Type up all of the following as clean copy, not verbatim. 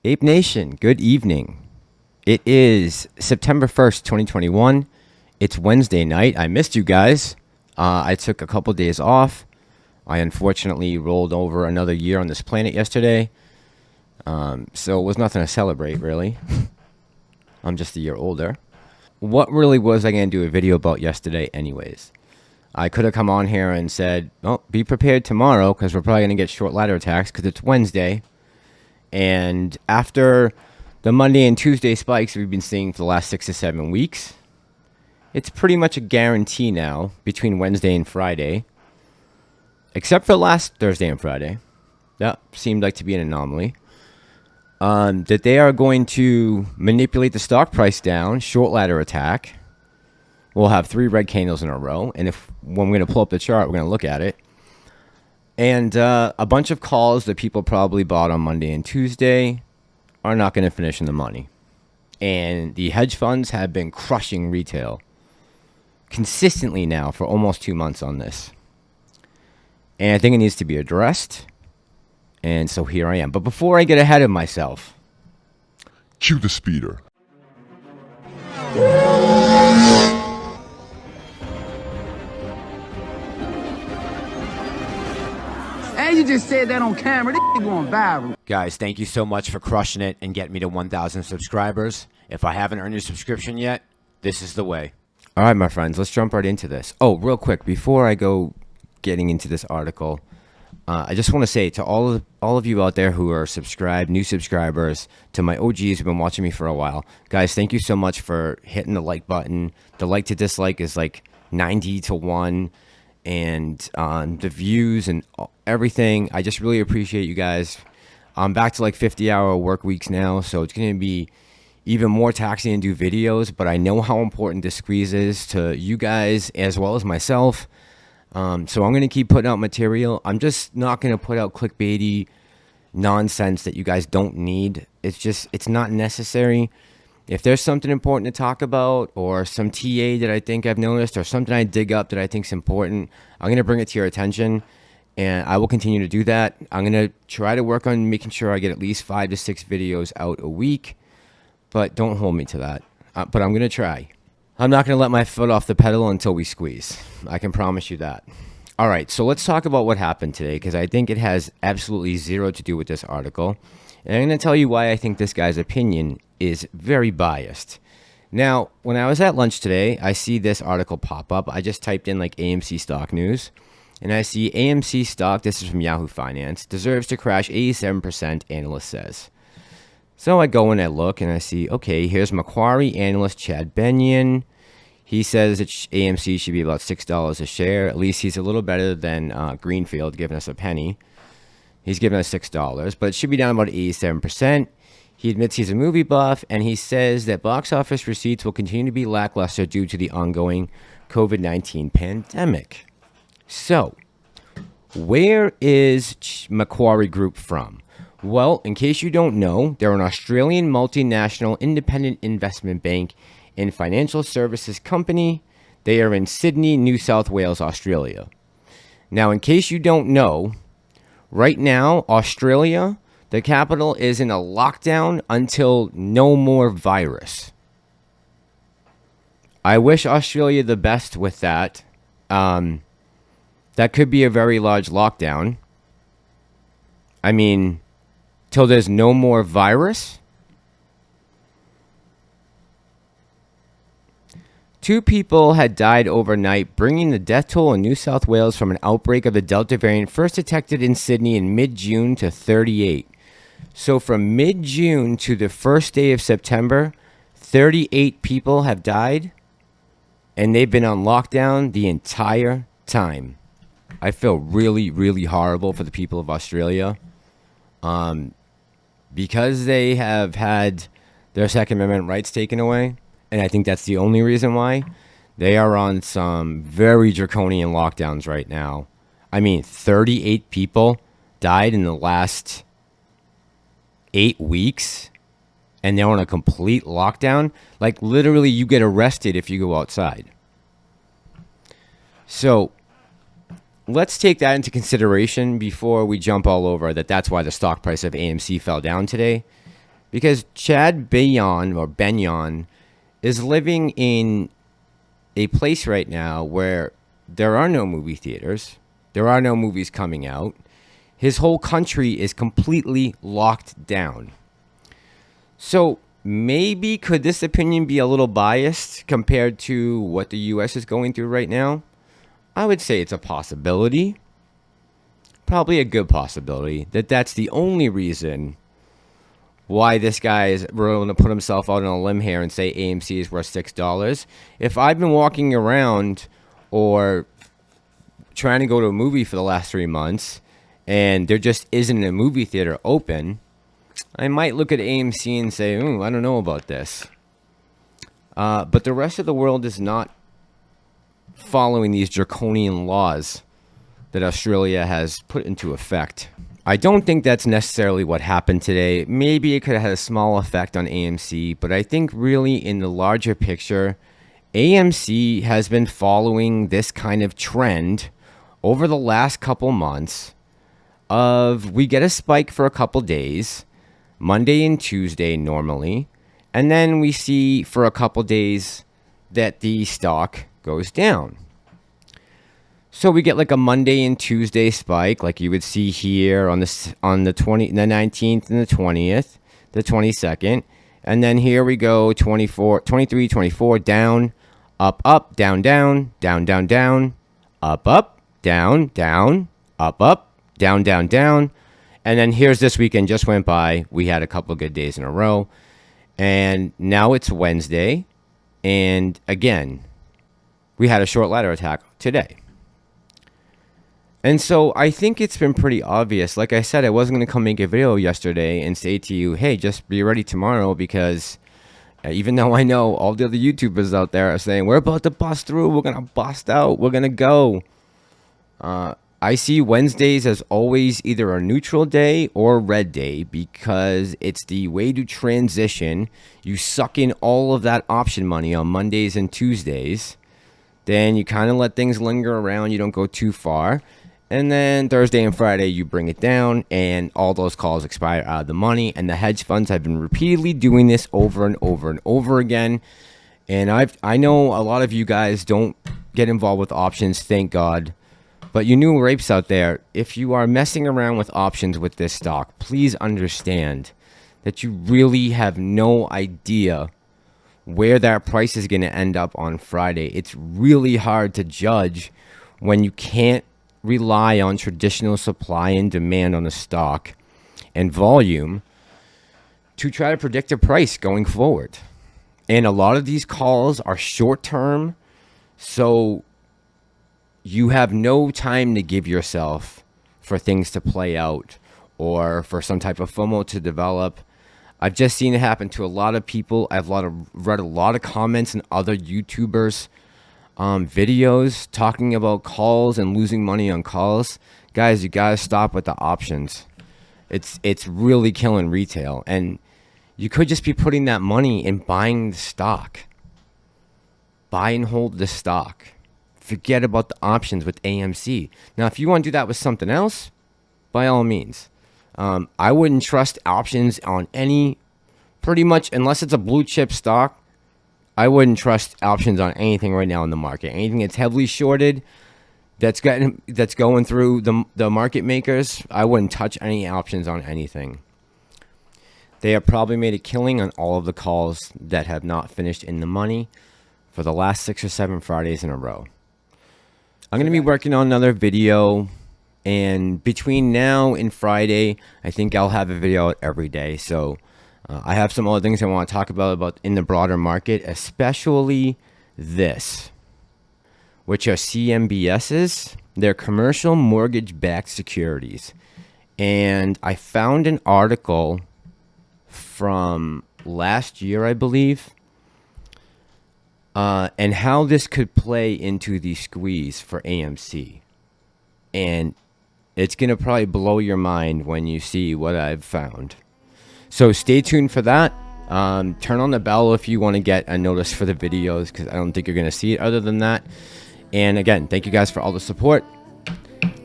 Ape Nation, good evening. It is September 1st, 2021. It's Wednesday night. I missed you guys. I took a couple days off. I unfortunately rolled over another year on this planet yesterday. So it was nothing to celebrate, really. I'm just a year older. What really was I going to do a video about yesterday anyways? I could have come on here and said, oh, be prepared tomorrow because we're probably going to get short ladder attacks because it's Wednesday. And after the Monday and Tuesday spikes we've been seeing for the last 6 to 7 weeks, it's pretty much a guarantee now between Wednesday and Friday, except for last Thursday and Friday. That seemed like to be an anomaly. That they are going to manipulate the stock price down, short ladder attack. We'll have 3 red candles in a row. And when we're going to pull up the chart, we're going to look at it. And a bunch of calls that people probably bought on Monday and Tuesday are not going to finish in the money. And the hedge funds have been crushing retail consistently now for almost 2 months on this. And I think it needs to be addressed. And so here I am. But before I get ahead of myself, cue the speeder. And you just said that on camera. This going viral. guys, thank you so much for crushing it and getting me to 1,000 subscribers. If I haven't earned your subscription yet, this is the way. All right, my friends, let's jump right into this. Oh, real quick, before I go getting into this article, I just want to say to all of you out there who are subscribed, new subscribers, to my OGs who've been watching me for a while, guys, thank you so much for hitting the like button. The like to dislike is like 90 to 1, and the views and everything. I just really appreciate you guys. I'm back to like 50-hour work weeks now, so it's going to be even more taxing to do videos, but I know how important this squeeze is to you guys as well as myself. So I'm going to keep putting out material. I'm just not going to put out clickbaity nonsense that you guys don't need. It's not necessary. If there's something important to talk about, or some TA that I think I've noticed, or something I dig up that I think is important, I'm going to bring it to your attention, and I will continue to do that. I'm going to try to work on making sure I get at least 5 to 6 videos out a week, but don't hold me to that. But I'm going to try. I'm not going to let my foot off the pedal until we squeeze. I can promise you that. All right, so let's talk about what happened today, because I think it has absolutely zero to do with this article. And I'm going to tell you why I think this guy's opinion is very biased. Now, when I was at lunch today, I see this article pop up. I just typed in like AMC stock news, and I see AMC stock, this is from Yahoo Finance, deserves to crash 87%, analyst says. So I go and I look and I see, okay, here's Macquarie analyst Chad Benyon. He says that AMC should be about $6 a share. At least he's a little better than Greenfield, giving us a penny. He's giving us $6, but it should be down about 87%. He admits he's a movie buff, and he says that box office receipts will continue to be lackluster due to the ongoing COVID-19 pandemic. So, where is Macquarie Group from? Well, in case you don't know, they're an Australian multinational independent investment bank and financial services company. They are in Sydney, New South Wales, Australia. Now, in case you don't know, right now, Australia, the capital, is in a lockdown until no more virus. I wish Australia the best with that. That could be a very large lockdown. I mean, till there's no more virus? 2 people had died overnight, bringing the death toll in New South Wales from an outbreak of the Delta variant first detected in Sydney in mid-June to 38. So from mid-June to the first day of September, 38 people have died, and they've been on lockdown the entire time. I feel really, really horrible for the people of Australia. Because they have had their Second Amendment rights taken away, and I think that's the only reason why, they are on some very draconian lockdowns right now. I mean, 38 people died in the last 8 weeks, and they're on a complete lockdown. Like, literally, you get arrested if you go outside. So, let's take that into consideration before we jump all over that that's why the stock price of AMC fell down today. Because Chad Bayon or Benyon is living in a place right now where there are no movie theaters. There are no movies coming out. His whole country is completely locked down. So maybe could this opinion be a little biased compared to what the U.S. is going through right now? I would say it's a possibility. Probably a good possibility that that's the only reason why this guy is willing to put himself out on a limb here and say AMC is worth $6. If I've been walking around or trying to go to a movie for the last 3 months and there just isn't a movie theater open, I might look at AMC and say, ooh, I don't know about this. But the rest of the world is not following these draconian laws that Australia has put into effect. I don't think that's necessarily what happened today. Maybe it could have had a small effect on AMC, but I think really in the larger picture, AMC has been following this kind of trend over the last couple months of we get a spike for a couple days, Monday and Tuesday normally, and then we see for a couple days that the stock goes down. So we get like a Monday and Tuesday spike, like you would see here on the 19th and the 20th, the 22nd, and then here we go 24, 23, 24 down, up, up, down, down, down, down, down, up, up, down, down, up, up, down, down, down, and then here's this weekend just went by. We had a couple of good days in a row, and now it's Wednesday, and again, we had a short ladder attack today. And so I think it's been pretty obvious. Like I said, I wasn't going to come make a video yesterday and say to you, hey, just be ready tomorrow, because even though I know all the other YouTubers out there are saying, we're about to bust through, we're going to bust out, we're going to go. I see Wednesdays as always either a neutral day or a red day, because it's the way to transition. You suck in all of that option money on Mondays and Tuesdays. Then you kind of let things linger around. You don't go too far. And then Thursday and Friday, you bring it down, and all those calls expire out of the money. And the hedge funds have been repeatedly doing this over and over and over again. And I know a lot of you guys don't get involved with options, thank God. But you new rapes out there, if you are messing around with options with this stock, please understand that you really have no idea where that price is going to end up on Friday. It's really hard to judge when you can't rely on traditional supply and demand on a stock and volume to try to predict a price going forward. And a lot of these calls are short term, so you have no time to give yourself for things to play out or for some type of FOMO to develop. I've just seen it happen to a lot of people. I've read a lot of comments in other YouTubers' videos talking about calls and losing money on calls. Guys, you gotta stop with the options. It's really killing retail, and you could just be putting that money in buying the stock. Buy and hold the stock. Forget about the options with AMC. Now, if you want to do that with something else, by all means. I wouldn't trust options on any, pretty much, unless it's a blue chip stock. I wouldn't trust options on anything right now in the market. Anything that's heavily shorted, that's going through the market makers, I wouldn't touch any options on anything. They have probably made a killing on all of the calls that have not finished in the money for the last 6 or 7 Fridays in a row. I'm going to be working on another video, and between now and Friday, I think I'll have a video out every day. So I have some other things I want to talk about in the broader market, especially this, which are CMBSs. They're commercial mortgage-backed securities. And I found an article from last year, I believe, and how this could play into the squeeze for AMC. And it's going to probably blow your mind when you see what I've found. So stay tuned for that. Turn on the bell if you want to get a notice for the videos, because I don't think you're going to see it other than that. And again, thank you guys for all the support.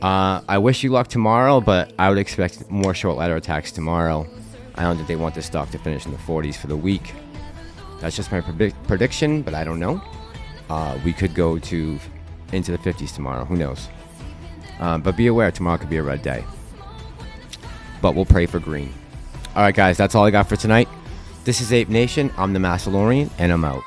I wish you luck tomorrow, but I would expect more short ladder attacks tomorrow. I don't think they want this stock to finish in the 40s for the week. That's just my prediction, but I don't know. We could go into the 50s tomorrow. Who knows? But be aware, tomorrow could be a red day. But we'll pray for green. All right, guys, that's all I got for tonight. This is Ape Nation. I'm the Massalorian, and I'm out.